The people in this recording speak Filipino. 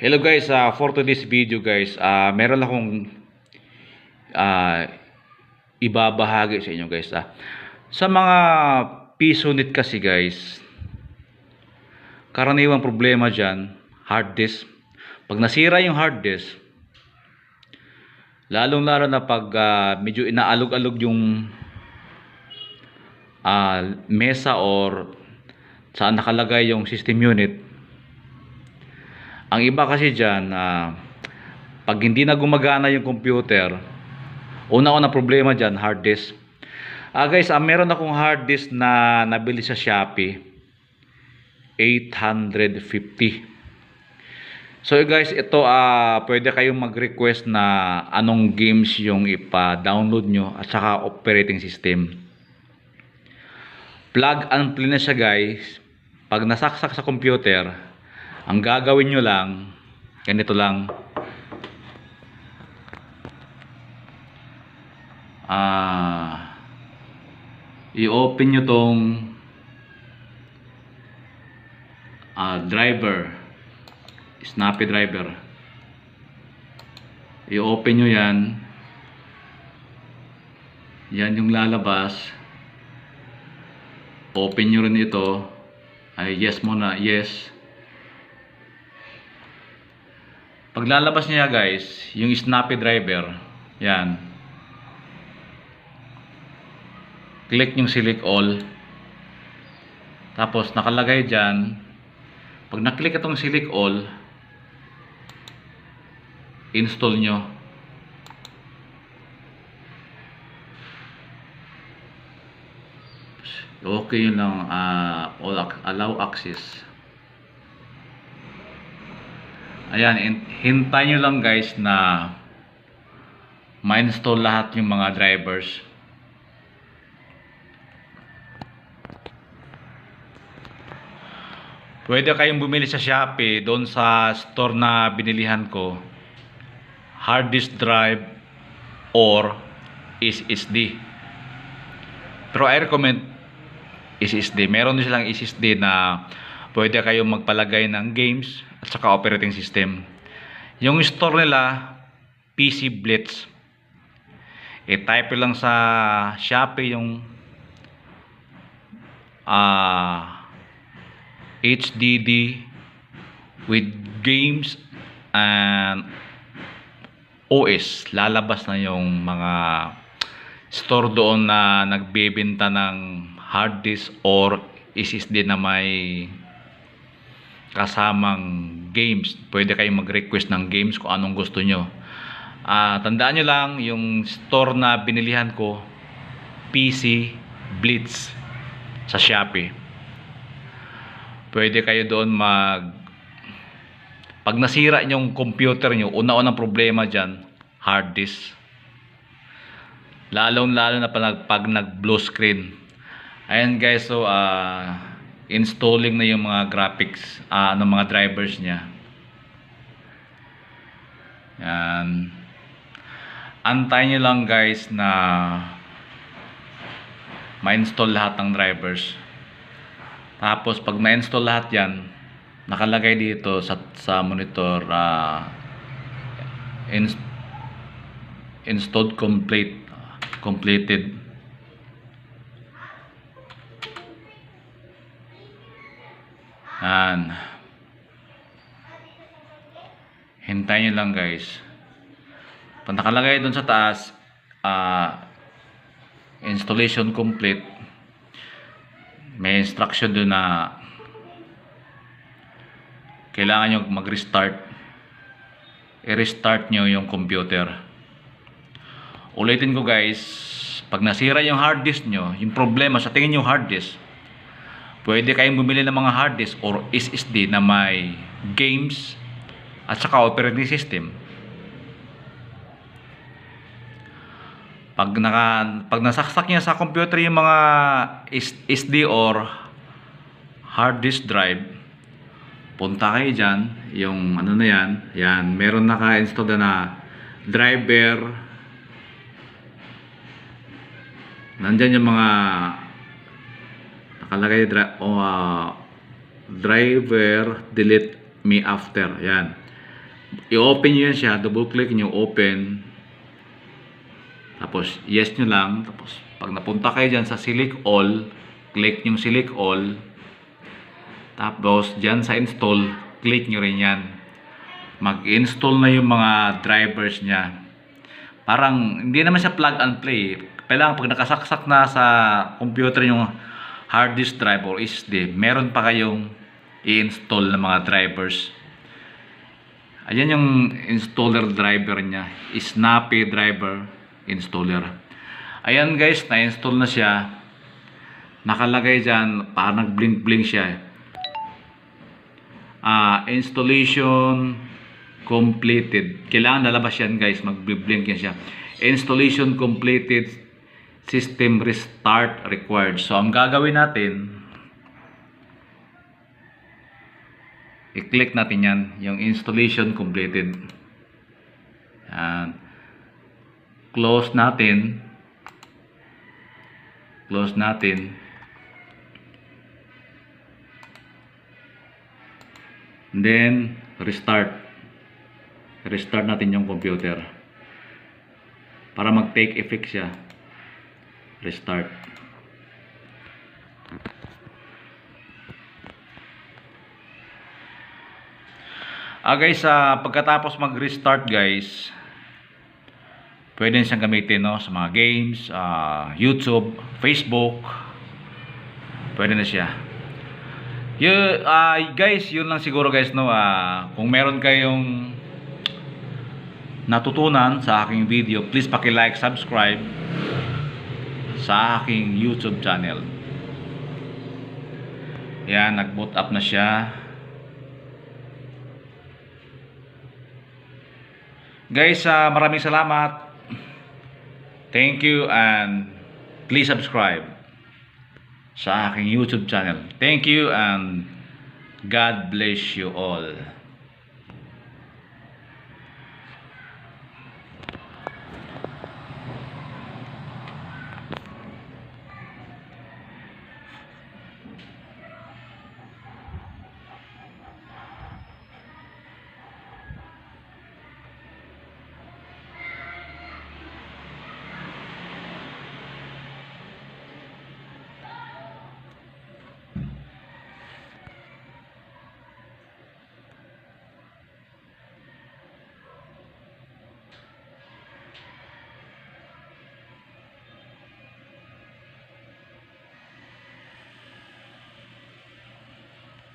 Hello guys, for today's video guys, meron akong uh, ibabahagi sa inyo guys. Sa mga piso unit kasi guys, karaniwang problema dyan, hard disk. Pag nasira yung hard disk, lalong-lalo na pag medyo inaalog-alog yung mesa or saan nakalagay yung system unit. Ang iba kasi dyan, pag hindi na gumagana yung computer, una-una problema dyan, hard disk. Guys, meron akong hard disk na nabili sa Shopee, 850. So guys, ito pwede kayong mag-request na anong games yung ipa-download nyo at saka operating system. Plug and play na siya guys. Pag nasaksak sa computer, ang gagawin nyo lang, ganito lang. I-open nyo tong driver, Snappy driver. I-open nyo yan. Yan yung lalabas. Open nyo rin ito. Yes muna, yes. Pag lalabas niya guys, yung Snappy driver, yan. Click yung select all. Tapos nakalagay dyan, pag naklik itong select all, install nyo. Okay yun lang, allow access. Ayan, hintayin nyo lang guys na ma-install lahat yung mga drivers. Pwede kayong bumili sa Shopee, doon sa store na binilihan ko, hard disk drive or SSD. Pero I recommend SSD. Meron din silang SSD na pwede kayong magpalagay ng games at saka operating system. Yung store nila, PC Blitz. I-type lang sa Shopee yung HDD with games and OS. Lalabas na yung mga store doon na nagbebenta ng hard disk or SSD na may kasamang games. Pwede kayong mag-request ng games kung anong gusto nyo. Tandaan nyo lang, yung store na binilihan ko, PC Blitz sa Shopee. Pwede kayo doon pag nasira yung computer nyo, una-unang problema dyan, hard disk. Lalong-lalo na pag nag-blue screen. Ayan guys, so installing na yung mga graphics ng mga drivers niya. Yan. Antayin nyo lang guys na ma-install lahat ng drivers. Tapos pag na-install lahat yan, nakalagay dito sa monitor installed completed. Yan. Hintayin nyo lang guys. Pag nakalagay dun sa taas, installation complete, may instruction dun na kailangan nyo mag-restart. I-restart nyo yung computer. Ulitin ko guys, pag nasira yung hard disk nyo, yung problema sa tingin nyo hard disk, pwede kayong bumili ng mga hard disk or SSD na may games at saka operating system. Pag nasaksak niya sa computer yung mga SD or hard disk drive, punta kayo dyan, yung ano na yan, meron naka-install na driver. Nandyan yung mga nakalagay driver delete me after. Yan. i-open nyo yan siya, double click nyo, open. Tapos yes nyo lang. Tapos pag napunta kayo dyan sa select all, click nyo select all. Tapos dyan sa install, click nyo rin yan. Mag-install na yung mga drivers nya. Parang hindi naman siya plug and play. Kailangan pag nakasaksak na sa computer yung hard disk drive or SSD, meron pa kayong i-install na mga drivers. Ayan yung installer driver nya, Snappy Driver Installer. Ayan guys, na-install na siya. Nakalagay dyan, parang nag-blink-blink siya. Installation completed. Kailangan lalabas yan guys, mag-blink yan siya. Installation completed, system restart required. So ang gagawin natin, i-click natin yan, yung installation completed. Yan. Close natin. Close natin. And then restart. Restart natin yung computer para mag-take effect siya. Restart. Guys, pagkatapos mag-restart guys, pwede siyang gamitin no, sa mga games, YouTube, Facebook. Pwede na siya. Guys, yun lang siguro guys no. Kung meron kayong natutunan sa aking video, please paki-like, subscribe sa aking YouTube channel. Yan, nag-boot up na siya. Guys, maraming salamat. Thank you and please subscribe sa aking YouTube channel. Thank you and God bless you all.